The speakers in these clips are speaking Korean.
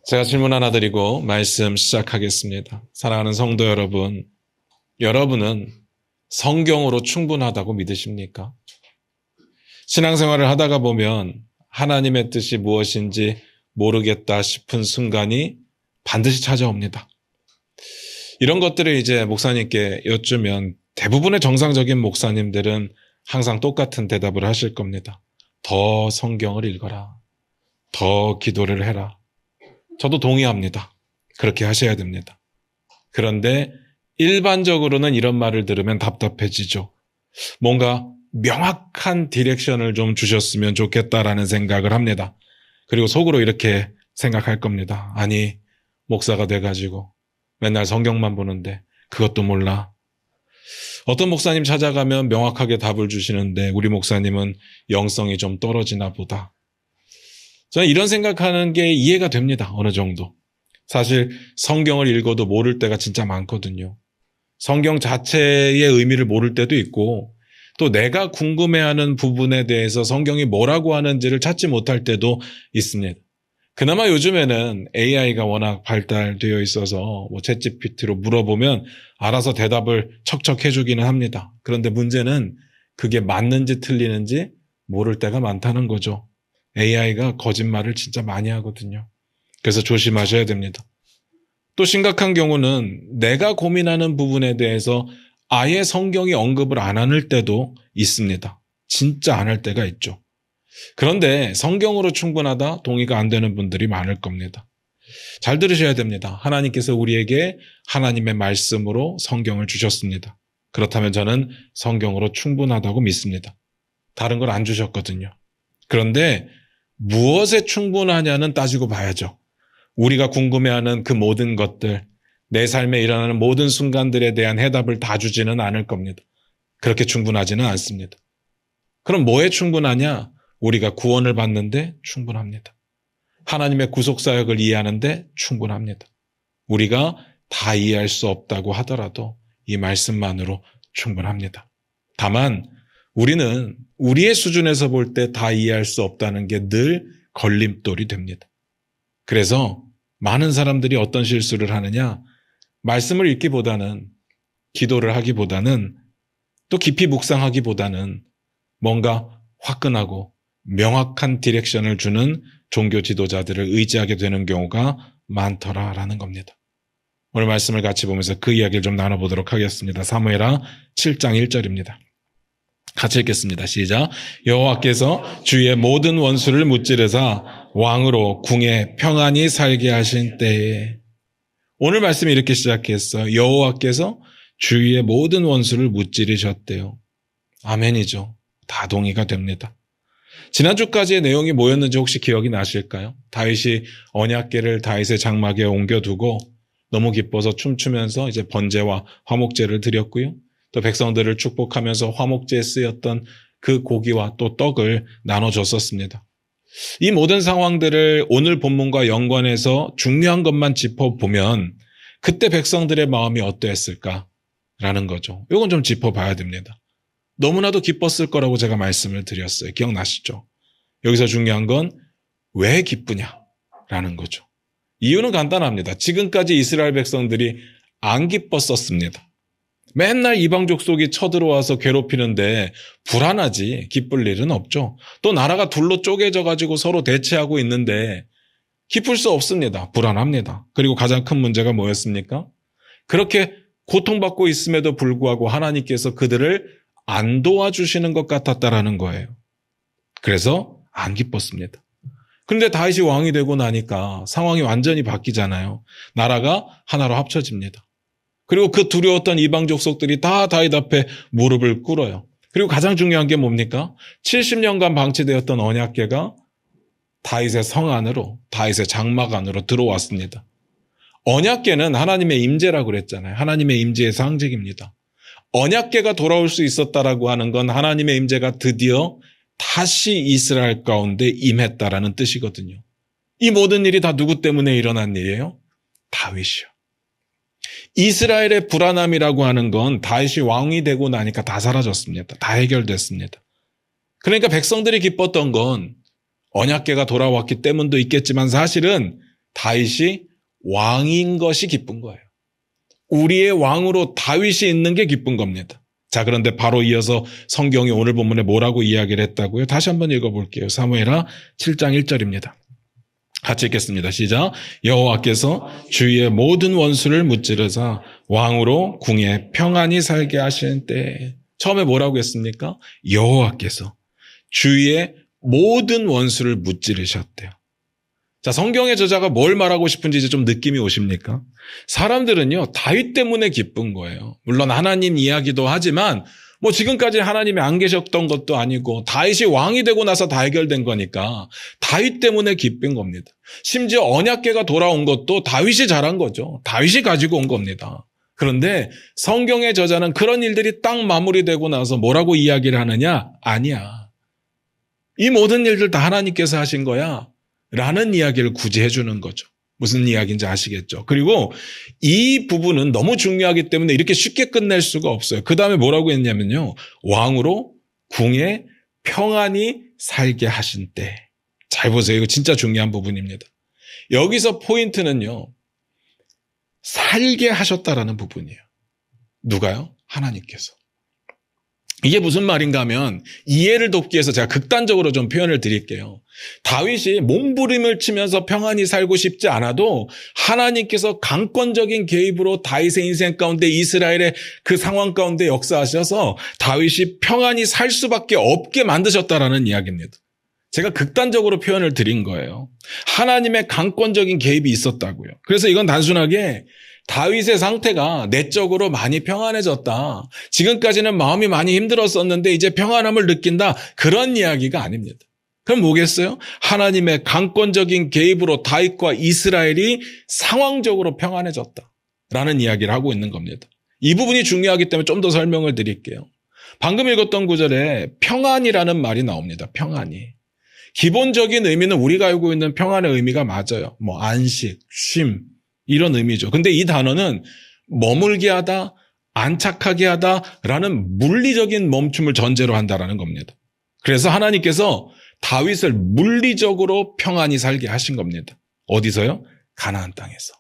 제가 질문 하나 드리고 말씀 시작하겠습니다. 사랑하는 성도 여러분, 여러분은 성경으로 충분하다고 믿으십니까? 신앙생활을 하다가 보면 하나님의 뜻이 무엇인지 모르겠다 싶은 순간이 반드시 찾아옵니다. 이런 것들을 이제 목사님께 여쭈면 대부분의 정상적인 목사님들은 항상 똑같은 대답을 하실 겁니다. 더 성경을 읽어라. 더 기도를 해라. 저도 동의합니다. 그렇게 하셔야 됩니다. 그런데 일반적으로는 이런 말을 들으면 답답해지죠. 뭔가 명확한 디렉션을 좀 주셨으면 좋겠다라는 생각을 합니다. 그리고 속으로 이렇게 생각할 겁니다. 아니, 목사가 돼가지고 맨날 성경만 보는데 그것도 몰라. 어떤 목사님 찾아가면 명확하게 답을 주시는데 우리 목사님은 영성이 좀 떨어지나 보다. 저는 이런 생각하는 게 이해가 됩니다. 어느 정도. 사실 성경을 읽어도 모를 때가 진짜 많거든요. 성경 자체의 의미를 모를 때도 있고 또 내가 궁금해하는 부분에 대해서 성경이 뭐라고 하는지를 찾지 못할 때도 있습니다. 그나마 요즘에는 AI가 워낙 발달되어 있어서 챗GPT로 물어보면 알아서 대답을 척척 해주기는 합니다. 그런데 문제는 그게 맞는지 틀리는지 모를 때가 많다는 거죠. AI가 거짓말을 진짜 많이 하거든요. 그래서 조심하셔야 됩니다. 또 심각한 경우는 내가 고민하는 부분에 대해서 아예 성경이 언급을 안 하는 때도 있습니다. 진짜 안 할 때가 있죠. 그런데 성경으로 충분하다 동의가 안 되는 분들이 많을 겁니다. 잘 들으셔야 됩니다. 하나님께서 우리에게 하나님의 말씀으로 성경을 주셨습니다. 그렇다면 저는 성경으로 충분하다고 믿습니다. 다른 걸 안 주셨거든요. 그런데 무엇에 충분하냐는 따지고 봐야죠. 우리가 궁금해하는 그 모든 것들, 내 삶에 일어나는 모든 순간들에 대한 해답을 다 주지는 않을 겁니다. 그렇게 충분하지는 않습니다. 그럼 뭐에 충분하냐? 우리가 구원을 받는데 충분합니다. 하나님의 구속사역을 이해하는데 충분합니다. 우리가 다 이해할 수 없다고 하더라도 이 말씀만으로 충분합니다. 다만 우리는 우리의 수준에서 볼 때 다 이해할 수 없다는 게 늘 걸림돌이 됩니다. 그래서 많은 사람들이 어떤 실수를 하느냐? 말씀을 읽기보다는 기도를 하기보다는 또 깊이 묵상하기보다는 뭔가 화끈하고 명확한 디렉션을 주는 종교 지도자들을 의지하게 되는 경우가 많더라라는 겁니다. 오늘 말씀을 같이 보면서 그 이야기를 좀 나눠보도록 하겠습니다. 사무엘하 7장 1절입니다. 같이 읽겠습니다. 시작. 여호와께서 주의 모든 원수를 무찌르사 왕으로 궁에 평안히 살게 하신 때에. 오늘 말씀이 이렇게 시작했어요. 여호와께서 주의 모든 원수를 무찌르셨대요. 아멘이죠. 다 동의가 됩니다. 지난주까지의 내용이 뭐였는지 혹시 기억이 나실까요? 다윗이 언약궤를 다윗의 장막에 옮겨두고 너무 기뻐서 춤추면서 이제 번제와 화목제를 드렸고요. 또 백성들을 축복하면서 화목제에 쓰였던 그 고기와 또 떡을 나눠줬었습니다. 이 모든 상황들을 오늘 본문과 연관해서 중요한 것만 짚어보면 그때 백성들의 마음이 어떠했을까라는 거죠. 이건 좀 짚어봐야 됩니다. 너무나도 기뻤을 거라고 제가 말씀을 드렸어요. 기억나시죠? 여기서 중요한 건 왜 기쁘냐라는 거죠. 이유는 간단합니다. 지금까지 이스라엘 백성들이 안 기뻤었습니다. 맨날 이방 족속이 쳐들어와서 괴롭히는데 불안하지 기쁠 일은 없죠. 또 나라가 둘로 쪼개져 가지고 서로 대치하고 있는데 기쁠 수 없습니다. 불안합니다. 그리고 가장 큰 문제가 뭐였습니까? 그렇게 고통받고 있음에도 불구하고 하나님께서 그들을 안 도와주시는 것 같았다라는 거예요. 그래서 안 기뻤습니다. 그런데 다윗이 왕이 되고 나니까 상황이 완전히 바뀌잖아요. 나라가 하나로 합쳐집니다. 그리고 그 두려웠던 이방 족속들이 다 다윗 앞에 무릎을 꿇어요. 그리고 가장 중요한 게 뭡니까? 70년간 방치되었던 언약궤가 다윗의 성 안으로, 다윗의 장막 안으로 들어왔습니다. 언약궤는 하나님의 임재라고 그랬잖아요. 하나님의 임재의 상징입니다. 언약궤가 돌아올 수 있었다라고 하는 건 하나님의 임재가 드디어 다시 이스라엘 가운데 임했다라는 뜻이거든요. 이 모든 일이 다 누구 때문에 일어난 일이에요? 다윗이요. 이스라엘의 불안함이라고 하는 건 다윗이 왕이 되고 나니까 다 사라졌습니다. 다 해결됐습니다. 그러니까 백성들이 기뻤던 건 언약궤가 돌아왔기 때문도 있겠지만 사실은 다윗이 왕인 것이 기쁜 거예요. 우리의 왕으로 다윗이 있는 게 기쁜 겁니다. 자, 그런데 바로 이어서 성경이 오늘 본문에 뭐라고 이야기를 했다고요? 다시 한번 읽어볼게요. 사무엘하 7장 1절입니다. 같이 읽겠습니다. 시작. 여호와께서 주의 모든 원수를 무찌르사 왕으로 궁에 평안히 살게 하시는 때에, 처음에 뭐라고 했습니까? 여호와께서 주의 모든 원수를 무찌르셨대요. 자, 성경의 저자가 뭘 말하고 싶은지 이제 좀 느낌이 오십니까? 사람들은요, 다윗 때문에 기쁜 거예요. 물론 하나님 이야기도 하지만 뭐 지금까지 하나님이 안 계셨던 것도 아니고 다윗이 왕이 되고 나서 다 해결된 거니까 다윗 때문에 기쁜 겁니다. 심지어 언약궤가 돌아온 것도 다윗이 잘한 거죠. 다윗이 가지고 온 겁니다. 그런데 성경의 저자는 그런 일들이 딱 마무리되고 나서 뭐라고 이야기를 하느냐? 아니야. 이 모든 일들 다 하나님께서 하신 거야. 라는 이야기를 굳이 해주는 거죠. 무슨 이야기인지 아시겠죠? 그리고 이 부분은 너무 중요하기 때문에 이렇게 쉽게 끝낼 수가 없어요. 그 다음에 뭐라고 했냐면요. 왕으로 궁에 평안히 살게 하신 때. 잘 보세요. 이거 진짜 중요한 부분입니다. 여기서 포인트는요. 살게 하셨다라는 부분이에요. 누가요? 하나님께서. 이게 무슨 말인가 하면 이해를 돕기 위해서 제가 극단적으로 좀 표현을 드릴게요. 다윗이 몸부림을 치면서 평안히 살고 싶지 않아도 하나님께서 강권적인 개입으로 다윗의 인생 가운데 이스라엘의 그 상황 가운데 역사하셔서 다윗이 평안히 살 수밖에 없게 만드셨다라는 이야기입니다. 제가 극단적으로 표현을 드린 거예요. 하나님의 강권적인 개입이 있었다고요. 그래서 이건 단순하게 다윗의 상태가 내적으로 많이 평안해졌다. 지금까지는 마음이 많이 힘들었었는데 이제 평안함을 느낀다. 그런 이야기가 아닙니다. 그럼 뭐겠어요? 하나님의 강권적인 개입으로 다윗과 이스라엘이 상황적으로 평안해졌다라는 이야기를 하고 있는 겁니다. 이 부분이 중요하기 때문에 좀 더 설명을 드릴게요. 방금 읽었던 구절에 평안이라는 말이 나옵니다. 평안이. 기본적인 의미는 우리가 알고 있는 평안의 의미가 맞아요. 뭐 안식, 쉼 이런 의미죠. 근데 이 단어는 머물게 하다, 안착하게 하다라는 물리적인 멈춤을 전제로 한다라는 겁니다. 그래서 하나님께서 다윗을 물리적으로 평안히 살게 하신 겁니다. 어디서요? 가나안 땅에서.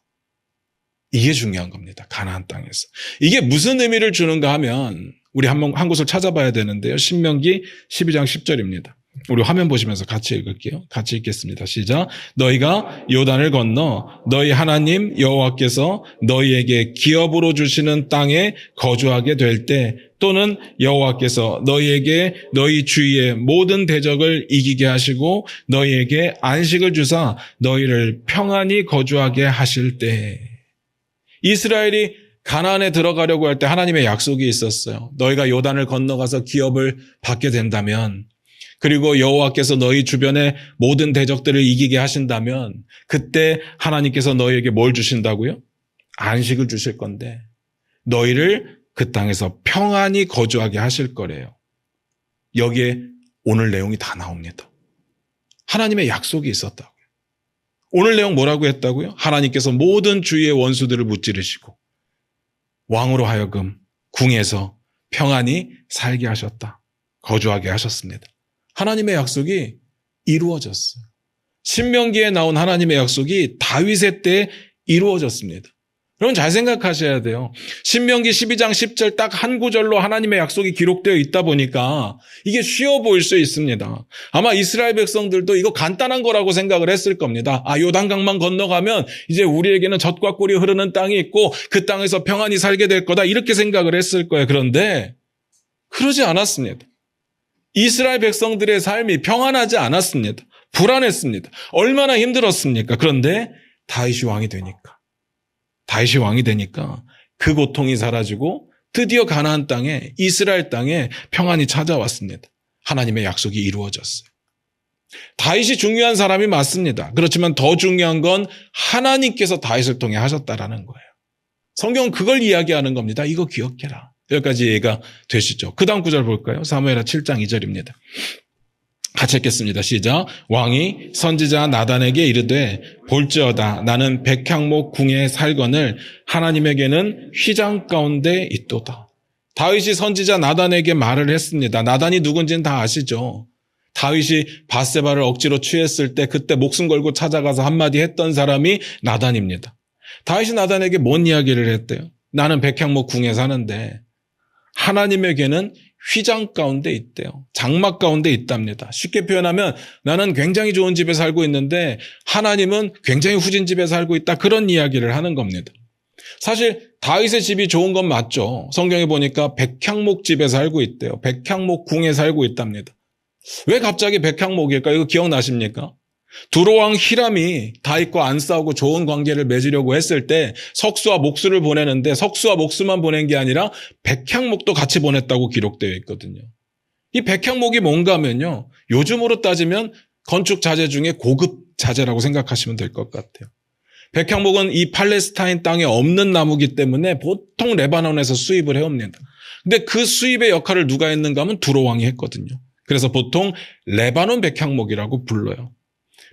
이게 중요한 겁니다. 가나안 땅에서. 이게 무슨 의미를 주는가 하면 우리 한 곳을 찾아봐야 되는데요. 신명기 12장 10절입니다. 우리 화면 보시면서 같이 읽을게요. 같이 읽겠습니다. 시작. 너희가 요단을 건너 너희 하나님 여호와께서 너희에게 기업으로 주시는 땅에 거주하게 될 때 또는 여호와께서 너희에게 너희 주위의 모든 대적을 이기게 하시고 너희에게 안식을 주사 너희를 평안히 거주하게 하실 때 이스라엘이 가나안에 들어가려고 할 때 하나님의 약속이 있었어요. 너희가 요단을 건너가서 기업을 받게 된다면 그리고 여호와께서 너희 주변의 모든 대적들을 이기게 하신다면 그때 하나님께서 너희에게 뭘 주신다고요? 안식을 주실 건데 너희를 그 땅에서 평안히 거주하게 하실 거래요. 여기에 오늘 내용이 다 나옵니다. 하나님의 약속이 있었다고요. 오늘 내용 뭐라고 했다고요? 하나님께서 모든 주위의 원수들을 무찌르시고 왕으로 하여금 궁에서 평안히 살게 하셨다. 거주하게 하셨습니다. 하나님의 약속이 이루어졌어요. 신명기에 나온 하나님의 약속이 다윗의 때에 이루어졌습니다. 여러분 잘 생각하셔야 돼요. 신명기 12장 10절 딱 한 구절로 하나님의 약속이 기록되어 있다 보니까 이게 쉬워 보일 수 있습니다. 아마 이스라엘 백성들도 이거 간단한 거라고 생각을 했을 겁니다. 요단강만 건너가면 이제 우리에게는 젖과 꿀이 흐르는 땅이 있고 그 땅에서 평안히 살게 될 거다 이렇게 생각을 했을 거예요. 그런데 그러지 않았습니다. 이스라엘 백성들의 삶이 평안하지 않았습니다. 불안했습니다. 얼마나 힘들었습니까? 그런데 다윗이 왕이 되니까 그 고통이 사라지고 드디어 가나안 땅에 이스라엘 땅에 평안이 찾아왔습니다. 하나님의 약속이 이루어졌어요. 다윗이 중요한 사람이 맞습니다. 그렇지만 더 중요한 건 하나님께서 다윗을 통해 하셨다라는 거예요. 성경은 그걸 이야기하는 겁니다. 이거 기억해라. 여기까지 이해가 되시죠? 그 다음 구절 볼까요? 사무엘하 7장 2절입니다. 같이 읽겠습니다. 시작. 왕이 선지자 나단에게 이르되 볼지어다 나는 백향목 궁에 살거늘 하나님에게는 휘장 가운데 있도다. 다윗이 선지자 나단에게 말을 했습니다. 나단이 누군지는 다 아시죠? 다윗이 밧세바를 억지로 취했을 때 그때 목숨 걸고 찾아가서 한마디 했던 사람이 나단입니다. 다윗이 나단에게 뭔 이야기를 했대요? 나는 백향목 궁에 사는데 하나님에게는 휘장 가운데 있대요. 장막 가운데 있답니다. 쉽게 표현하면 나는 굉장히 좋은 집에 살고 있는데 하나님은 굉장히 후진 집에 살고 있다. 그런 이야기를 하는 겁니다. 사실 다윗의 집이 좋은 건 맞죠. 성경에 보니까 백향목 집에 살고 있대요. 백향목 궁에 살고 있답니다. 왜 갑자기 백향목일까? 이거 기억나십니까? 두로왕 히람이 다윗과 안 싸우고 좋은 관계를 맺으려고 했을 때 석수와 목수를 보내는데 석수와 목수만 보낸 게 아니라 백향목도 같이 보냈다고 기록되어 있거든요. 이 백향목이 뭔가 하면요, 요즘으로 따지면 건축 자재 중에 고급 자재라고 생각하시면 될 것 같아요. 백향목은 이 팔레스타인 땅에 없는 나무기 때문에 보통 레바논에서 수입을 해옵니다. 근데 그 수입의 역할을 누가 했는가 하면 두로왕이 했거든요. 그래서 보통 레바논 백향목이라고 불러요.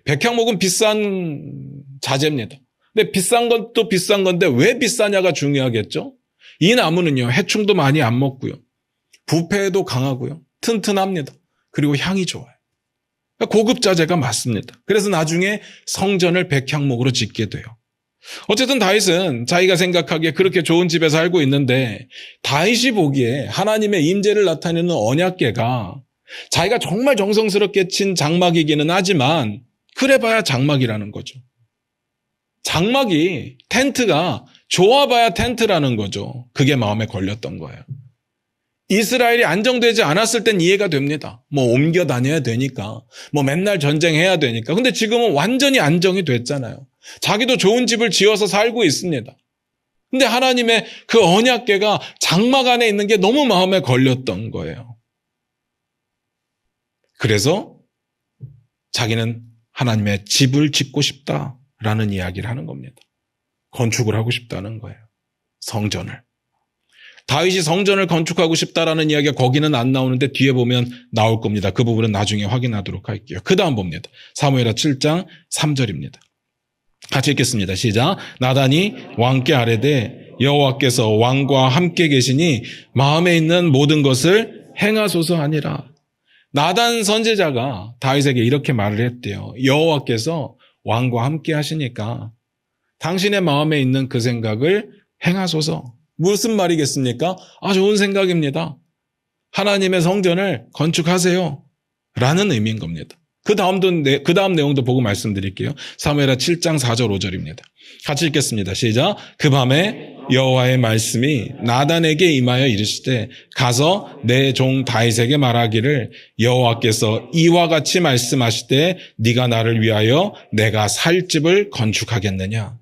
백향목은 비싼 자재입니다. 근데 비싼 건 또 비싼 건데 왜 비싸냐가 중요하겠죠? 이 나무는요, 해충도 많이 안 먹고요. 부패에도 강하고요. 튼튼합니다. 그리고 향이 좋아요. 고급 자재가 맞습니다. 그래서 나중에 성전을 백향목으로 짓게 돼요. 어쨌든 다윗은 자기가 생각하기에 그렇게 좋은 집에 살고 있는데 다윗이 보기에 하나님의 임재를 나타내는 언약궤가 자기가 정말 정성스럽게 친 장막이기는 하지만 그래봐야 장막이라는 거죠. 장막이, 텐트가 좋아봐야 텐트라는 거죠. 그게 마음에 걸렸던 거예요. 이스라엘이 안정되지 않았을 땐 이해가 됩니다. 뭐 옮겨 다녀야 되니까, 뭐 맨날 전쟁해야 되니까. 근데 지금은 완전히 안정이 됐잖아요. 자기도 좋은 집을 지어서 살고 있습니다. 근데 하나님의 그 언약궤가 장막 안에 있는 게 너무 마음에 걸렸던 거예요. 그래서 자기는 하나님의 집을 짓고 싶다라는 이야기를 하는 겁니다. 건축을 하고 싶다는 거예요. 성전을. 다윗이 성전을 건축하고 싶다라는 이야기가 거기는 안 나오는데 뒤에 보면 나올 겁니다. 그 부분은 나중에 확인하도록 할게요. 그 다음 봅니다. 사무엘하 7장 3절입니다. 같이 읽겠습니다. 시작. 나단이 왕께 아뢰되 여호와께서 왕과 함께 계시니 마음에 있는 모든 것을 행하소서 하니라. 나단 선지자가 다윗에게 이렇게 말을 했대요. 여호와께서 왕과 함께 하시니까 당신의 마음에 있는 그 생각을 행하소서. 무슨 말이겠습니까? 좋은 생각입니다. 하나님의 성전을 건축하세요. 라는 의미인 겁니다. 그 다음 내용도 보고 말씀드릴게요. 사무엘하 7장 4절 5절입니다. 같이 읽겠습니다. 시작. 그 밤에 여호와의 말씀이 나단에게 임하여 이르시되 가서 내 종 다윗에게 말하기를 여호와께서 이와 같이 말씀하시되 네가 나를 위하여 내가 살 집을 건축하겠느냐.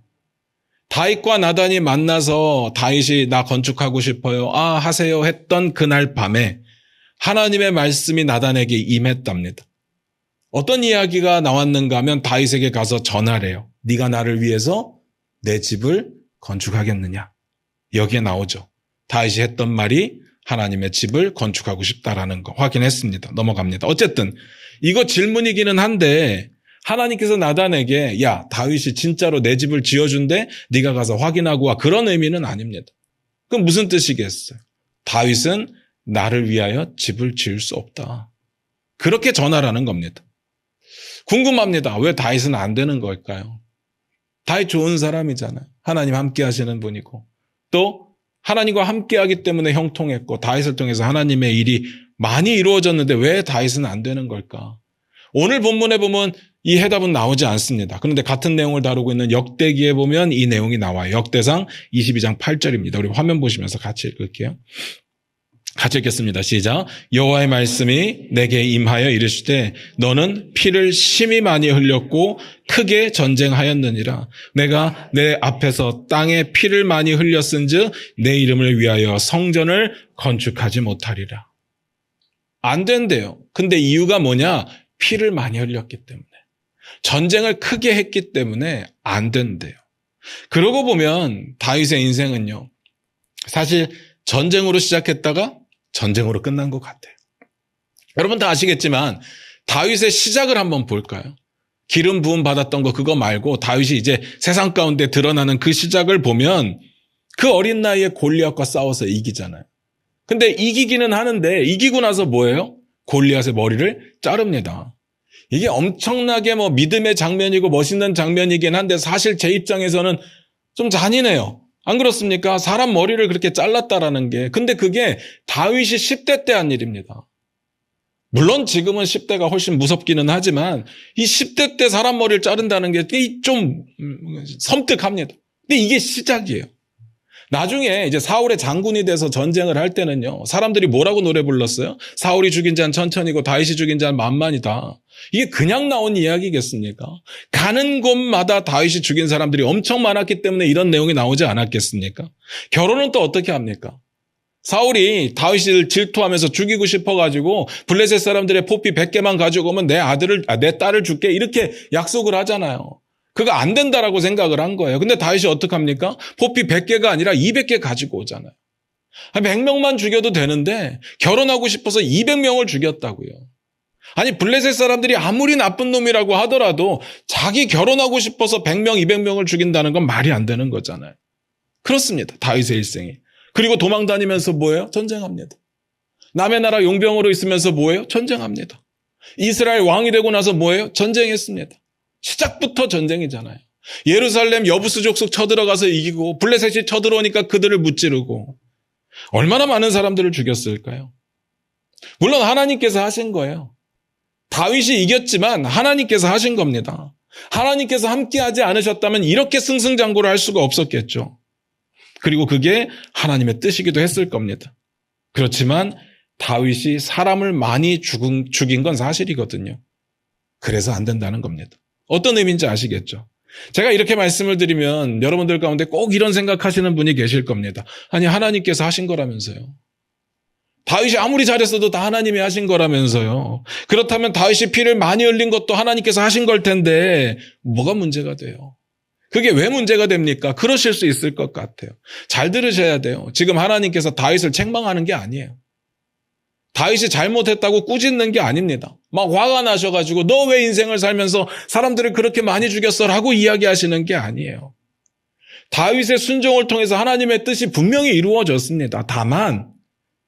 다윗과 나단이 만나서 다윗이 나 건축하고 싶어요. 하세요 했던 그날 밤에 하나님의 말씀이 나단에게 임했답니다. 어떤 이야기가 나왔는가 하면 다윗에게 가서 전하래요. 네가 나를 위해서 내 집을 건축하겠느냐. 여기에 나오죠. 다윗이 했던 말이 하나님의 집을 건축하고 싶다라는 거 확인했습니다. 넘어갑니다. 어쨌든 이거 질문이기는 한데 하나님께서 나단에게 야 다윗이 진짜로 내 집을 지어준대 네가 가서 확인하고 와. 그런 의미는 아닙니다. 그럼 무슨 뜻이겠어요? 다윗은 나를 위하여 집을 지을 수 없다. 그렇게 전하라는 겁니다. 궁금합니다. 왜 다윗은 안 되는 걸까요? 다윗 좋은 사람이잖아요. 하나님 함께 하시는 분이고 또 하나님과 함께 하기 때문에 형통했고 다윗을 통해서 하나님의 일이 많이 이루어졌는데 왜 다윗은 안 되는 걸까? 오늘 본문에 보면 이 해답은 나오지 않습니다. 그런데 같은 내용을 다루고 있는 역대기에 보면 이 내용이 나와요. 역대상 22장 8절입니다. 우리 화면 보시면서 같이 읽을게요. 같이 읽겠습니다. 시작. 여호와의 말씀이 내게 임하여 이르시되 너는 피를 심히 많이 흘렸고 크게 전쟁하였느니라. 내가 내 앞에서 땅에 피를 많이 흘렸은즉 내 이름을 위하여 성전을 건축하지 못하리라. 안 된대요. 근데 이유가 뭐냐? 피를 많이 흘렸기 때문에. 전쟁을 크게 했기 때문에 안 된대요. 그러고 보면 다윗의 인생은요. 사실 전쟁으로 시작했다가 전쟁으로 끝난 것 같아요. 여러분 다 아시겠지만 다윗의 시작을 한번 볼까요? 기름 부음 받았던 거 그거 말고 다윗이 이제 세상 가운데 드러나는 그 시작을 보면 그 어린 나이에 골리앗과 싸워서 이기잖아요. 근데 이기기는 하는데 이기고 나서 뭐예요? 골리앗의 머리를 자릅니다. 이게 엄청나게 믿음의 장면이고 멋있는 장면이긴 한데 사실 제 입장에서는 좀 잔인해요. 안 그렇습니까? 사람 머리를 그렇게 잘랐다라는 게. 근데 그게 다윗이 10대 때 한 일입니다. 물론 지금은 10대가 훨씬 무섭기는 하지만 이 10대 때 사람 머리를 자른다는 게 좀 섬뜩합니다. 근데 이게 시작이에요. 나중에 이제 사울의 장군이 돼서 전쟁을 할 때는요, 사람들이 뭐라고 노래 불렀어요? 사울이 죽인 자는 천천히고 다윗이 죽인 자는 만만이다. 이게 그냥 나온 이야기겠습니까? 가는 곳마다 다윗이 죽인 사람들이 엄청 많았기 때문에 이런 내용이 나오지 않았겠습니까? 결혼은 또 어떻게 합니까? 사울이 다윗을 질투하면서 죽이고 싶어가지고 블레셋 사람들의 포피 100개만 가지고 오면 내 딸을 줄게 이렇게 약속을 하잖아요. 그거 안 된다라고 생각을 한 거예요. 근데 다윗이 어떡합니까? 포피 100개가 아니라 200개 가지고 오잖아요. 100명만 죽여도 되는데 결혼하고 싶어서 200명을 죽였다고요. 아니 블레셋 사람들이 아무리 나쁜 놈이라고 하더라도 자기 결혼하고 싶어서 100명, 200명을 죽인다는 건 말이 안 되는 거잖아요. 그렇습니다. 다윗의 일생이. 그리고 도망 다니면서 뭐예요? 전쟁합니다. 남의 나라 용병으로 있으면서 뭐예요? 전쟁합니다. 이스라엘 왕이 되고 나서 뭐예요? 전쟁했습니다. 시작부터 전쟁이잖아요. 예루살렘 여부수 족속 쳐들어가서 이기고 블레셋이 쳐들어오니까 그들을 무찌르고 얼마나 많은 사람들을 죽였을까요? 물론 하나님께서 하신 거예요. 다윗이 이겼지만 하나님께서 하신 겁니다. 하나님께서 함께하지 않으셨다면 이렇게 승승장구를 할 수가 없었겠죠. 그리고 그게 하나님의 뜻이기도 했을 겁니다. 그렇지만 다윗이 사람을 많이 죽인 건 사실이거든요. 그래서 안 된다는 겁니다. 어떤 의미인지 아시겠죠? 제가 이렇게 말씀을 드리면 여러분들 가운데 꼭 이런 생각하시는 분이 계실 겁니다. 아니 하나님께서 하신 거라면서요. 다윗이 아무리 잘했어도 다 하나님이 하신 거라면서요. 그렇다면 다윗이 피를 많이 흘린 것도 하나님께서 하신 걸 텐데 뭐가 문제가 돼요? 그게 왜 문제가 됩니까? 그러실 수 있을 것 같아요. 잘 들으셔야 돼요. 지금 하나님께서 다윗을 책망하는 게 아니에요. 다윗이 잘못했다고 꾸짖는 게 아닙니다. 막 화가 나셔가지고 너 왜 인생을 살면서 사람들을 그렇게 많이 죽였어? 라고 이야기하시는 게 아니에요. 다윗의 순종을 통해서 하나님의 뜻이 분명히 이루어졌습니다. 다만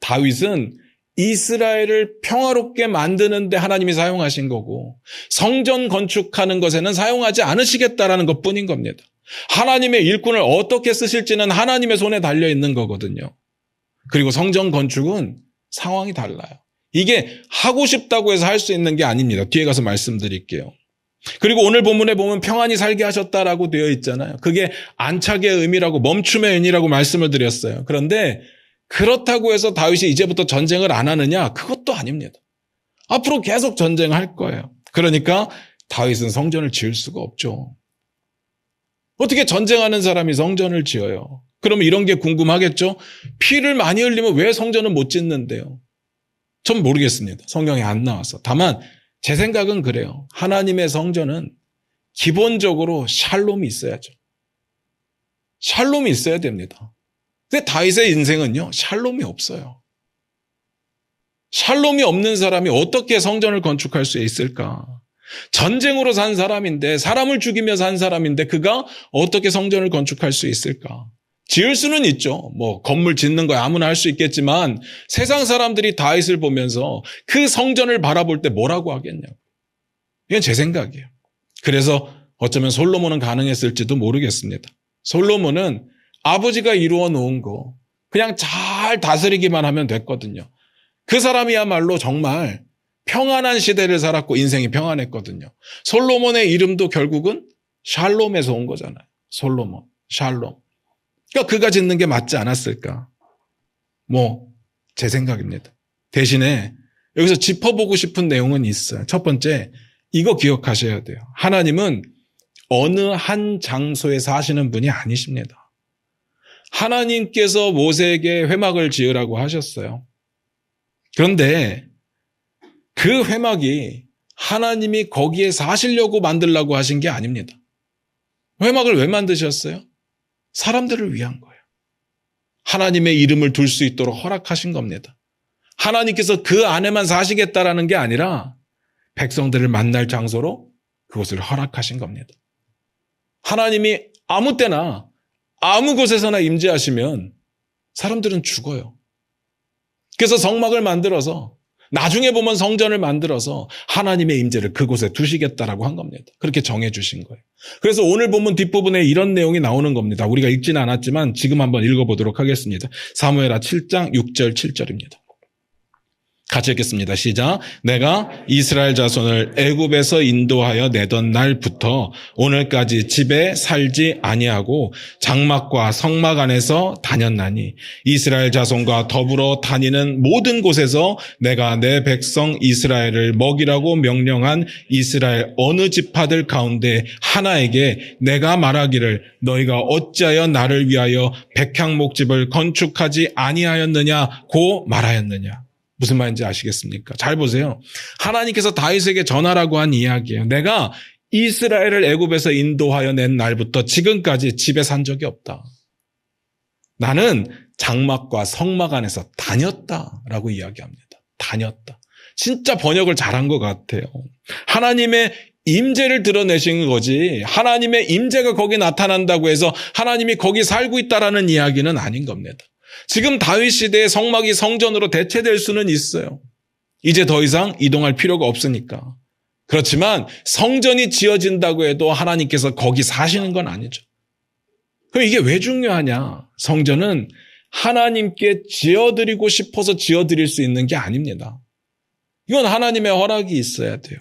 다윗은 이스라엘을 평화롭게 만드는 데 하나님이 사용하신 거고 성전 건축하는 것에는 사용하지 않으시겠다라는 것뿐인 겁니다. 하나님의 일꾼을 어떻게 쓰실지는 하나님의 손에 달려 있는 거거든요. 그리고 성전 건축은 상황이 달라요. 이게 하고 싶다고 해서 할 수 있는 게 아닙니다. 뒤에 가서 말씀드릴게요. 그리고 오늘 본문에 보면 평안히 살게 하셨다라고 되어 있잖아요. 그게 안착의 의미라고 멈춤의 의미라고 말씀을 드렸어요. 그런데 그렇다고 해서 다윗이 이제부터 전쟁을 안 하느냐? 그것도 아닙니다. 앞으로 계속 전쟁할 거예요. 그러니까 다윗은 성전을 지을 수가 없죠. 어떻게 전쟁하는 사람이 성전을 지어요? 그러면 이런 게 궁금하겠죠? 피를 많이 흘리면 왜 성전을 못 짓는데요? 전 모르겠습니다. 성경에 안 나와서. 다만 제 생각은 그래요. 하나님의 성전은 기본적으로 샬롬이 있어야죠. 샬롬이 있어야 됩니다. 근데 다윗의 인생은요, 샬롬이 없어요. 샬롬이 없는 사람이 어떻게 성전을 건축할 수 있을까? 전쟁으로 산 사람인데, 사람을 죽이며 산 사람인데 그가 어떻게 성전을 건축할 수 있을까? 지을 수는 있죠. 건물 짓는 거 아무나 할 수 있겠지만 세상 사람들이 다윗을 보면서 그 성전을 바라볼 때 뭐라고 하겠냐고. 이건 제 생각이에요. 그래서 어쩌면 솔로몬은 가능했을지도 모르겠습니다. 솔로몬은 아버지가 이루어 놓은 거 그냥 잘 다스리기만 하면 됐거든요. 그 사람이야말로 정말 평안한 시대를 살았고 인생이 평안했거든요. 솔로몬의 이름도 결국은 샬롬에서 온 거잖아요. 솔로몬, 샬롬. 그러니까 그가 짓는 게 맞지 않았을까? 제 생각입니다. 대신에 여기서 짚어보고 싶은 내용은 있어요. 첫 번째, 이거 기억하셔야 돼요. 하나님은 어느 한 장소에 사시는 분이 아니십니다. 하나님께서 모세에게 회막을 지으라고 하셨어요. 그런데 그 회막이 하나님이 거기에 사시려고 만들라고 하신 게 아닙니다. 회막을 왜 만드셨어요? 사람들을 위한 거예요. 하나님의 이름을 둘 수 있도록 허락하신 겁니다. 하나님께서 그 안에만 사시겠다라는 게 아니라 백성들을 만날 장소로 그것을 허락하신 겁니다. 하나님이 아무 때나 아무 곳에서나 임재하시면 사람들은 죽어요. 그래서 성막을 만들어서 나중에 보면 성전을 만들어서 하나님의 임재를 그곳에 두시겠다라고 한 겁니다. 그렇게 정해 주신 거예요. 그래서 오늘 본문 뒷부분에 이런 내용이 나오는 겁니다. 우리가 읽지는 않았지만 지금 한번 읽어보도록 하겠습니다. 사무엘하 7장 6절 7절입니다. 같이 읽겠습니다. 시작. 내가 이스라엘 자손을 애굽에서 인도하여 내던 날부터 오늘까지 집에 살지 아니하고 장막과 성막 안에서 다녔나니 이스라엘 자손과 더불어 다니는 모든 곳에서 내가 내 백성 이스라엘을 먹이라고 명령한 이스라엘 어느 지파들 가운데 하나에게 내가 말하기를 너희가 어찌하여 나를 위하여 백향목집을 건축하지 아니하였느냐고 말하였느냐. 무슨 말인지 아시겠습니까? 잘 보세요. 하나님께서 다윗에게 전하라고 한 이야기예요. 내가 이스라엘을 애굽에서 인도하여 낸 날부터 지금까지 집에 산 적이 없다. 나는 장막과 성막 안에서 다녔다라고 이야기합니다. 다녔다. 진짜 번역을 잘한 것 같아요. 하나님의 임재를 드러내신 거지 하나님의 임재가 거기 나타난다고 해서 하나님이 거기 살고 있다라는 이야기는 아닌 겁니다. 지금 다윗 시대의 성막이 성전으로 대체될 수는 있어요. 이제 더 이상 이동할 필요가 없으니까. 그렇지만 성전이 지어진다고 해도 하나님께서 거기 사시는 건 아니죠. 그럼 이게 왜 중요하냐? 성전은 하나님께 지어드리고 싶어서 지어드릴 수 있는 게 아닙니다. 이건 하나님의 허락이 있어야 돼요.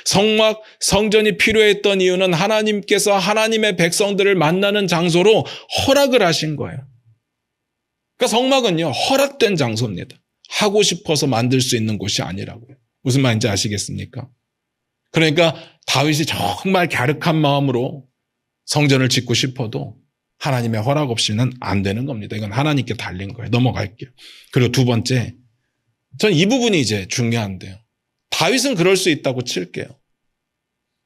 성막, 성전이 필요했던 이유는 하나님께서 하나님의 백성들을 만나는 장소로 허락을 하신 거예요. 그러니까 성막은요, 허락된 장소입니다. 하고 싶어서 만들 수 있는 곳이 아니라고요. 무슨 말인지 아시겠습니까? 그러니까 다윗이 정말 갸륵한 마음으로 성전을 짓고 싶어도 하나님의 허락 없이는 안 되는 겁니다. 이건 하나님께 달린 거예요. 넘어갈게요. 그리고 두 번째, 전 이 부분이 이제 중요한데요. 다윗은 그럴 수 있다고 칠게요.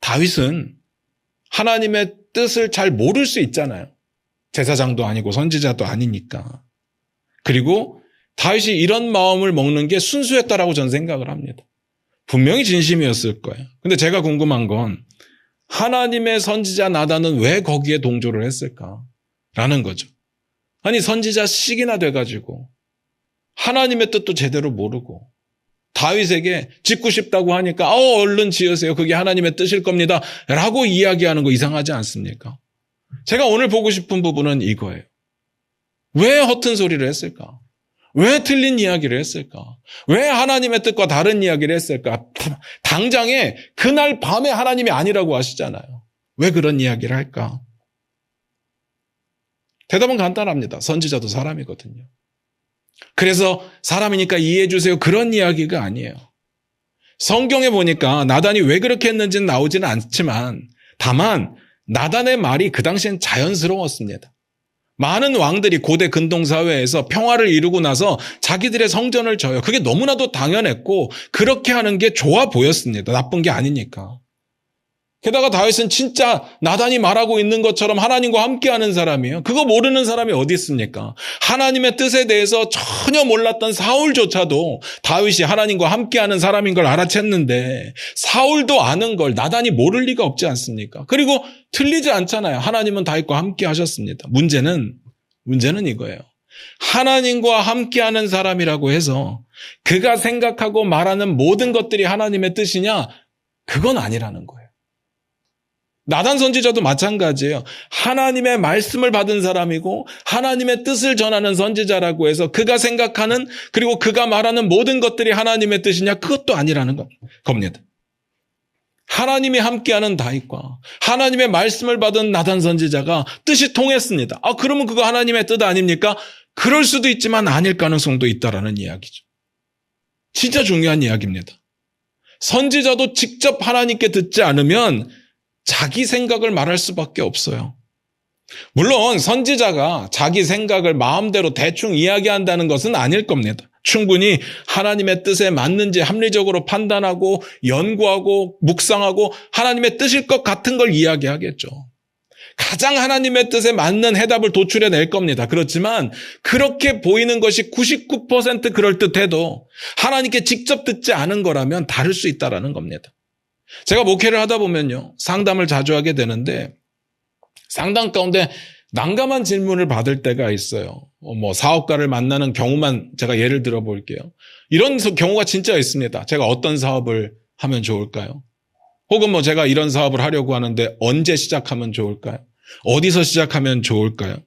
다윗은 하나님의 뜻을 잘 모를 수 있잖아요. 제사장도 아니고 선지자도 아니니까. 그리고 다윗이 이런 마음을 먹는 게 순수했다라고 저는 생각을 합니다. 분명히 진심이었을 거예요. 근데 제가 궁금한 건 하나님의 선지자 나단은 왜 거기에 동조를 했을까라는 거죠. 아니 선지자 시기나 돼가지고 하나님의 뜻도 제대로 모르고 다윗에게 짓고 싶다고 하니까 얼른 지으세요. 그게 하나님의 뜻일 겁니다. 라고 이야기하는 거 이상하지 않습니까? 제가 오늘 보고 싶은 부분은 이거예요. 왜 허튼 소리를 했을까? 왜 틀린 이야기를 했을까? 왜 하나님의 뜻과 다른 이야기를 했을까? 당장에 그날 밤에 하나님이 아니라고 하시잖아요. 왜 그런 이야기를 할까? 대답은 간단합니다. 선지자도 사람이거든요. 그래서 사람이니까 이해해 주세요. 그런 이야기가 아니에요. 성경에 보니까 나단이 왜 그렇게 했는지는 나오지는 않지만 다만 나단의 말이 그 당시엔 자연스러웠습니다. 많은 왕들이 고대 근동사회에서 평화를 이루고 나서 자기들의 성전을 져요. 그게 너무나도 당연했고 그렇게 하는 게 좋아 보였습니다. 나쁜 게 아니니까. 게다가 다윗은 진짜 나단이 말하고 있는 것처럼 하나님과 함께하는 사람이에요. 그거 모르는 사람이 어디 있습니까? 하나님의 뜻에 대해서 전혀 몰랐던 사울조차도 다윗이 하나님과 함께하는 사람인 걸 알아챘는데 사울도 아는 걸 나단이 모를 리가 없지 않습니까? 그리고 틀리지 않잖아요. 하나님은 다윗과 함께 하셨습니다. 문제는 이거예요. 하나님과 함께하는 사람이라고 해서 그가 생각하고 말하는 모든 것들이 하나님의 뜻이냐? 그건 아니라는 거예요. 나단 선지자도 마찬가지예요. 하나님의 말씀을 받은 사람이고 하나님의 뜻을 전하는 선지자라고 해서 그가 생각하는 그리고 그가 말하는 모든 것들이 하나님의 뜻이냐? 그것도 아니라는 겁니다. 하나님이 함께하는 다윗과 하나님의 말씀을 받은 나단 선지자가 뜻이 통했습니다. 그러면 그거 하나님의 뜻 아닙니까? 그럴 수도 있지만 아닐 가능성도 있다라는 이야기죠. 진짜 중요한 이야기입니다. 선지자도 직접 하나님께 듣지 않으면 자기 생각을 말할 수밖에 없어요. 물론 선지자가 자기 생각을 마음대로 대충 이야기한다는 것은 아닐 겁니다. 충분히 하나님의 뜻에 맞는지 합리적으로 판단하고 연구하고 묵상하고 하나님의 뜻일 것 같은 걸 이야기하겠죠. 가장 하나님의 뜻에 맞는 해답을 도출해낼 겁니다. 그렇지만 그렇게 보이는 것이 99% 그럴듯해도 하나님께 직접 듣지 않은 거라면 다를 수 있다는 겁니다. 제가 목회를 하다 보면요. 상담을 자주 하게 되는데 상담 가운데 난감한 질문을 받을 때가 있어요. 사업가를 만나는 경우만 제가 예를 들어 볼게요. 이런 경우가 진짜 있습니다. 제가 어떤 사업을 하면 좋을까요? 혹은 제가 이런 사업을 하려고 하는데 언제 시작하면 좋을까요? 어디서 시작하면 좋을까요?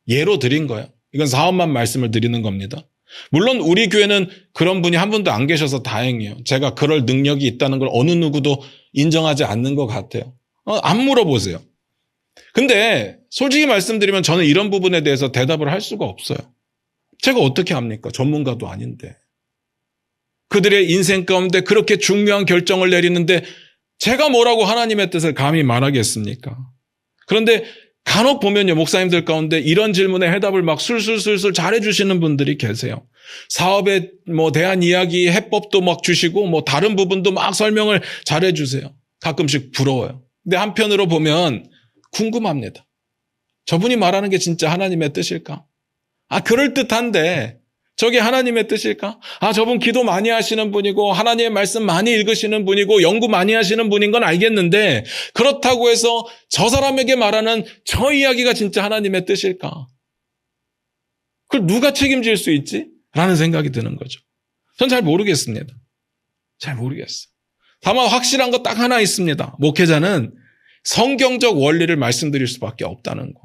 예로 드린 거예요. 이건 사업만 말씀을 드리는 겁니다. 물론 우리 교회는 그런 분이 한 분도 안 계셔서 다행이에요. 제가 그럴 능력이 있다는 걸 어느 누구도 인정하지 않는 것 같아요. 안 물어보세요. 근데 솔직히 말씀드리면 저는 이런 부분에 대해서 대답을 할 수가 없어요. 제가 어떻게 합니까? 전문가도 아닌데. 그들의 인생 가운데 그렇게 중요한 결정을 내리는데 제가 뭐라고 하나님의 뜻을 감히 말하겠습니까? 그런데 간혹 보면요, 목사님들 가운데 이런 질문에 해답을 막 술술술술 잘해주시는 분들이 계세요. 사업에 대한 이야기, 해법도 막 주시고, 다른 부분도 막 설명을 잘해주세요. 가끔씩 부러워요. 근데 한편으로 보면 궁금합니다. 저분이 말하는 게 진짜 하나님의 뜻일까? 그럴듯한데, 저게 하나님의 뜻일까? 저분 기도 많이 하시는 분이고 하나님의 말씀 많이 읽으시는 분이고 연구 많이 하시는 분인 건 알겠는데 그렇다고 해서 저 사람에게 말하는 저 이야기가 진짜 하나님의 뜻일까? 그걸 누가 책임질 수 있지? 라는 생각이 드는 거죠. 전 잘 모르겠습니다. 잘 모르겠어요. 다만 확실한 거 딱 하나 있습니다. 목회자는 성경적 원리를 말씀드릴 수밖에 없다는 거.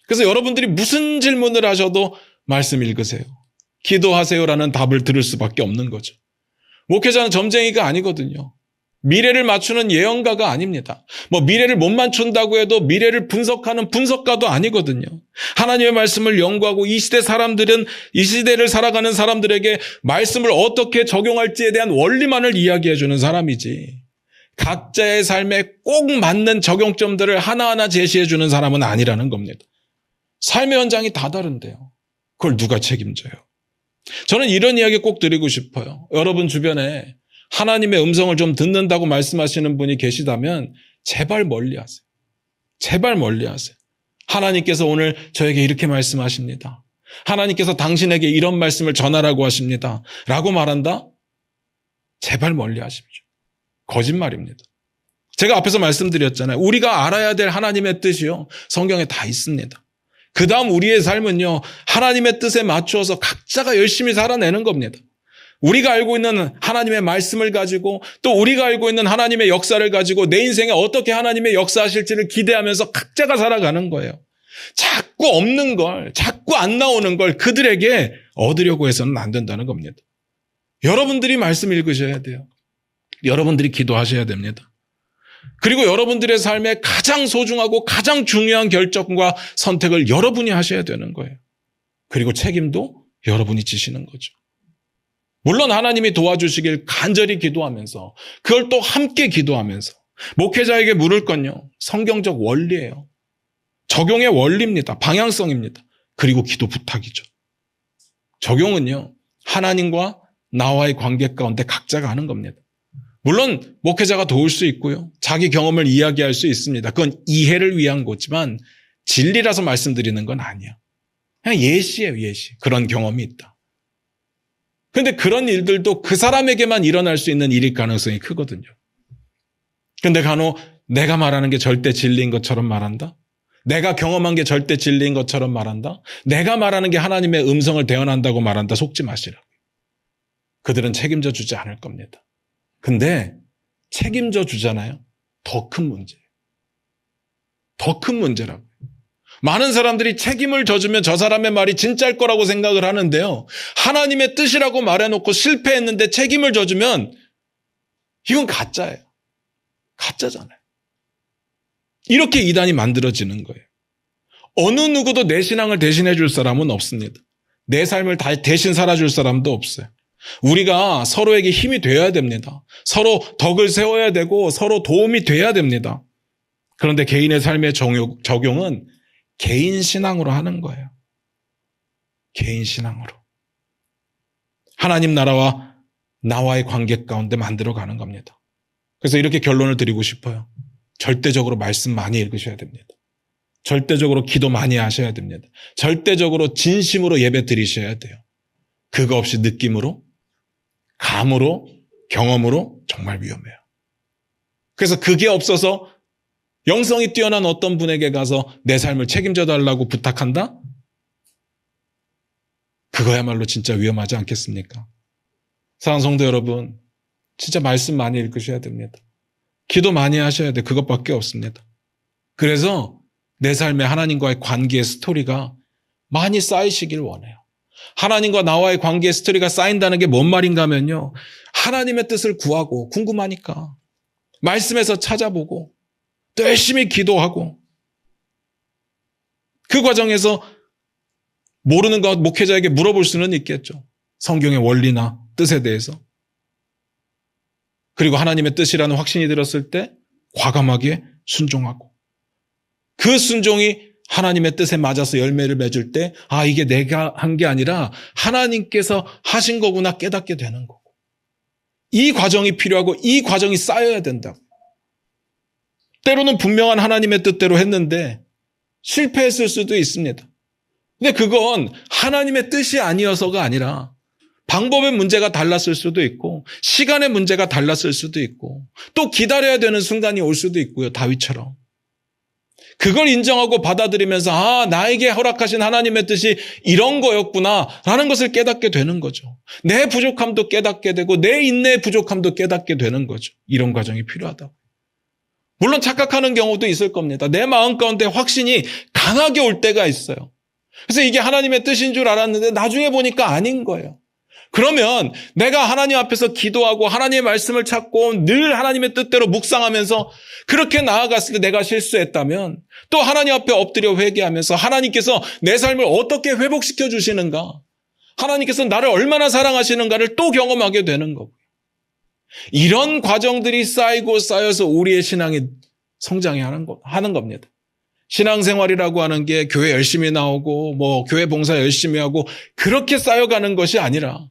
그래서 여러분들이 무슨 질문을 하셔도 말씀 읽으세요. 기도하세요라는 답을 들을 수밖에 없는 거죠. 목회자는 점쟁이가 아니거든요. 미래를 맞추는 예언가가 아닙니다. 미래를 못 맞춘다고 해도 미래를 분석하는 분석가도 아니거든요. 하나님의 말씀을 연구하고 이 시대 사람들은 이 시대를 살아가는 사람들에게 말씀을 어떻게 적용할지에 대한 원리만을 이야기해 주는 사람이지. 각자의 삶에 꼭 맞는 적용점들을 하나하나 제시해 주는 사람은 아니라는 겁니다. 삶의 현장이 다 다른데요. 그걸 누가 책임져요? 저는 이런 이야기 꼭 드리고 싶어요. 여러분 주변에 하나님의 음성을 좀 듣는다고 말씀하시는 분이 계시다면 제발 멀리하세요. 제발 멀리하세요. 하나님께서 오늘 저에게 이렇게 말씀하십니다. 하나님께서 당신에게 이런 말씀을 전하라고 하십니다. 라고 말한다? 제발 멀리하십시오. 거짓말입니다. 제가 앞에서 말씀드렸잖아요. 우리가 알아야 될 하나님의 뜻이요. 성경에 다 있습니다. 그 다음 우리의 삶은요, 하나님의 뜻에 맞추어서 각자가 열심히 살아내는 겁니다. 우리가 알고 있는 하나님의 말씀을 가지고 또 우리가 알고 있는 하나님의 역사를 가지고 내 인생에 어떻게 하나님의 역사하실지를 기대하면서 각자가 살아가는 거예요. 자꾸 없는 걸, 자꾸 안 나오는 걸 그들에게 얻으려고 해서는 안 된다는 겁니다. 여러분들이 말씀 읽으셔야 돼요. 여러분들이 기도하셔야 됩니다. 그리고 여러분들의 삶에 가장 소중하고 가장 중요한 결정과 선택을 여러분이 하셔야 되는 거예요. 그리고 책임도 여러분이 지시는 거죠. 물론 하나님이 도와주시길 간절히 기도하면서 그걸 또 함께 기도하면서 목회자에게 물을 건요. 성경적 원리예요. 적용의 원리입니다. 방향성입니다. 그리고 기도 부탁이죠. 적용은요. 하나님과 나와의 관계 가운데 각자가 하는 겁니다. 물론 목회자가 도울 수 있고요. 자기 경험을 이야기할 수 있습니다. 그건 이해를 위한 거지만 진리라서 말씀드리는 건 아니야. 그냥 예시예요, 예시. 그런 경험이 있다. 그런데 그런 일들도 그 사람에게만 일어날 수 있는 일일 가능성이 크거든요. 그런데 간혹 내가 말하는 게 절대 진리인 것처럼 말한다? 내가 경험한 게 절대 진리인 것처럼 말한다? 내가 말하는 게 하나님의 음성을 대언한다고 말한다? 속지 마시라고요. 그들은 책임져 주지 않을 겁니다. 근데 책임져 주잖아요. 더 큰 문제예요. 더 큰 문제라고요. 많은 사람들이 책임을 져주면 저 사람의 말이 진짜일 거라고 생각을 하는데요. 하나님의 뜻이라고 말해놓고 실패했는데 책임을 져주면 이건 가짜예요. 가짜잖아요. 이렇게 이단이 만들어지는 거예요. 어느 누구도 내 신앙을 대신해 줄 사람은 없습니다. 내 삶을 대신 살아줄 사람도 없어요. 우리가 서로에게 힘이 되어야 됩니다. 서로 덕을 세워야 되고 서로 도움이 돼야 됩니다. 그런데 개인의 삶의 적용은 개인 신앙으로 하는 거예요. 개인 신앙으로. 하나님 나라와 나와의 관계 가운데 만들어가는 겁니다. 그래서 이렇게 결론을 드리고 싶어요. 절대적으로 말씀 많이 읽으셔야 됩니다. 절대적으로 기도 많이 하셔야 됩니다. 절대적으로 진심으로 예배 드리셔야 돼요. 그거 없이 느낌으로, 감으로, 경험으로 정말 위험해요. 그래서 그게 없어서 영성이 뛰어난 어떤 분에게 가서 내 삶을 책임져 달라고 부탁한다? 그거야말로 진짜 위험하지 않겠습니까? 사랑하는 성도 여러분, 진짜 말씀 많이 읽으셔야 됩니다. 기도 많이 하셔야 돼. 그것밖에 없습니다. 그래서 내 삶의 하나님과의 관계의 스토리가 많이 쌓이시길 원해요. 하나님과 나와의 관계의 스토리가 쌓인다는 게 뭔 말인가 하면요. 하나님의 뜻을 구하고 궁금하니까 말씀에서 찾아보고 또 열심히 기도하고 그 과정에서 모르는 것 목회자에게 물어볼 수는 있겠죠. 성경의 원리나 뜻에 대해서. 그리고 하나님의 뜻이라는 확신이 들었을 때 과감하게 순종하고 그 순종이 하나님의 뜻에 맞아서 열매를 맺을 때 이게 내가 한 게 아니라 하나님께서 하신 거구나 깨닫게 되는 거고 이 과정이 필요하고 이 과정이 쌓여야 된다고. 때로는 분명한 하나님의 뜻대로 했는데 실패했을 수도 있습니다. 근데 그건 하나님의 뜻이 아니어서가 아니라 방법의 문제가 달랐을 수도 있고 시간의 문제가 달랐을 수도 있고 또 기다려야 되는 순간이 올 수도 있고요. 다윗처럼. 그걸 인정하고 받아들이면서 나에게 허락하신 하나님의 뜻이 이런 거였구나 라는 것을 깨닫게 되는 거죠. 내 부족함도 깨닫게 되고 내 인내의 부족함도 깨닫게 되는 거죠. 이런 과정이 필요하다고. 물론 착각하는 경우도 있을 겁니다. 내 마음 가운데 확신이 강하게 올 때가 있어요. 그래서 이게 하나님의 뜻인 줄 알았는데 나중에 보니까 아닌 거예요. 그러면 내가 하나님 앞에서 기도하고 하나님의 말씀을 찾고 늘 하나님의 뜻대로 묵상하면서 그렇게 나아갔을 때 내가 실수했다면 또 하나님 앞에 엎드려 회개하면서 하나님께서 내 삶을 어떻게 회복시켜 주시는가, 하나님께서 나를 얼마나 사랑하시는가를 또 경험하게 되는 거고요. 이런 과정들이 쌓이고 쌓여서 우리의 신앙이 성장해 하는 겁니다. 신앙생활이라고 하는 게 교회 열심히 나오고 교회 봉사 열심히 하고 그렇게 쌓여가는 것이 아니라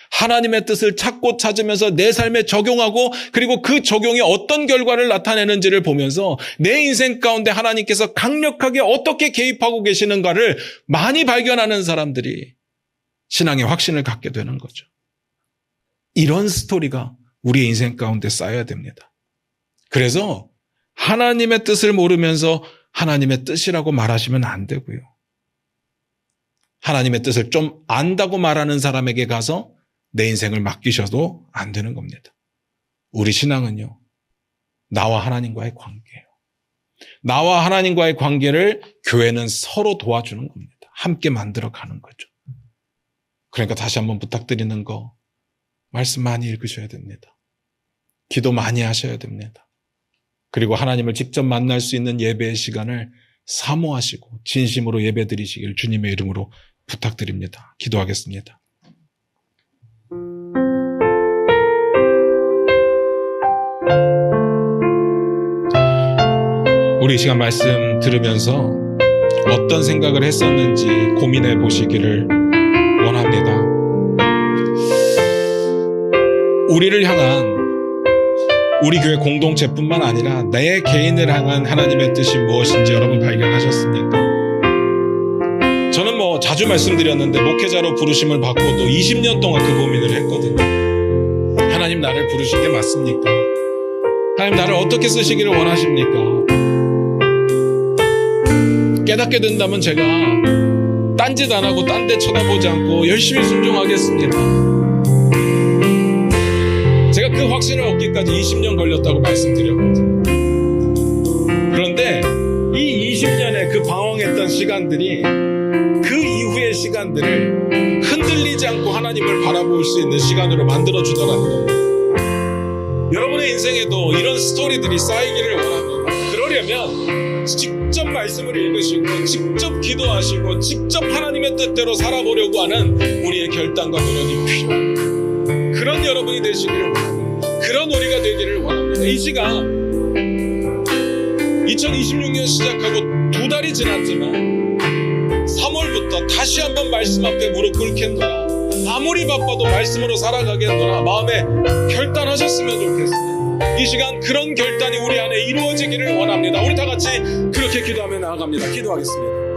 하나님의 뜻을 찾고 찾으면서 내 삶에 적용하고 그리고 그 적용이 어떤 결과를 나타내는지를 보면서 내 인생 가운데 하나님께서 강력하게 어떻게 개입하고 계시는가를 많이 발견하는 사람들이 신앙의 확신을 갖게 되는 거죠. 이런 스토리가 우리의 인생 가운데 쌓여야 됩니다. 그래서 하나님의 뜻을 모르면서 하나님의 뜻이라고 말하시면 안 되고요. 하나님의 뜻을 좀 안다고 말하는 사람에게 가서 내 인생을 맡기셔도 안 되는 겁니다. 우리 신앙은요, 나와 하나님과의 관계예요. 나와 하나님과의 관계를 교회는 서로 도와주는 겁니다. 함께 만들어가는 거죠. 그러니까 다시 한번 부탁드리는 거, 말씀 많이 읽으셔야 됩니다. 기도 많이 하셔야 됩니다. 그리고 하나님을 직접 만날 수 있는 예배의 시간을 사모하시고 진심으로 예배드리시길 주님의 이름으로 부탁드립니다. 기도하겠습니다. 우리 이 시간 말씀 들으면서 어떤 생각을 했었는지 고민해 보시기를 원합니다. 우리를 향한 우리 교회 공동체뿐만 아니라 내 개인을 향한 하나님의 뜻이 무엇인지 여러분 발견하셨습니까? 저는 자주 말씀드렸는데 목회자로 부르심을 받고도 20년 동안 그 고민을 했거든요. 하나님 나를 부르신 게 맞습니까? 하나님 나를 어떻게 쓰시기를 원하십니까? 깨닫게 된다면 제가 딴짓 안 하고 딴 데 쳐다보지 않고 열심히 순종하겠습니다. 제가 그 확신을 얻기까지 20년 걸렸다고 말씀드렸거든요. 그런데 이 20년의 그 방황했던 시간들이 그 이후의 시간들을 흔들리지 않고 하나님을 바라볼 수 있는 시간으로 만들어주더라는 겁니다. 여러분의 인생에도 이런 스토리들이 쌓이기를 원합니다. 그러려면 직접 말씀을 읽으시고 직접 기도하시고 직접 하나님의 뜻대로 살아보려고 하는 우리의 결단과 노력이 필요합니다. 그런 여러분이 되시기를 원합니다. 그런 우리가 되기를 원합니다. 이 시간 2026년 시작하고 2달이 지났지만 3월부터 다시 한번 말씀 앞에 무릎 꿇겠노라. 아무리 바빠도 말씀으로 살아가겠노라. 마음에 결단하셨으면 좋겠습니다. 이 시간 그런 결단이 우리 안에 이루어지기를 원합니다. 우리 다 같이 그렇게 기도하며 나아갑니다. 기도하겠습니다.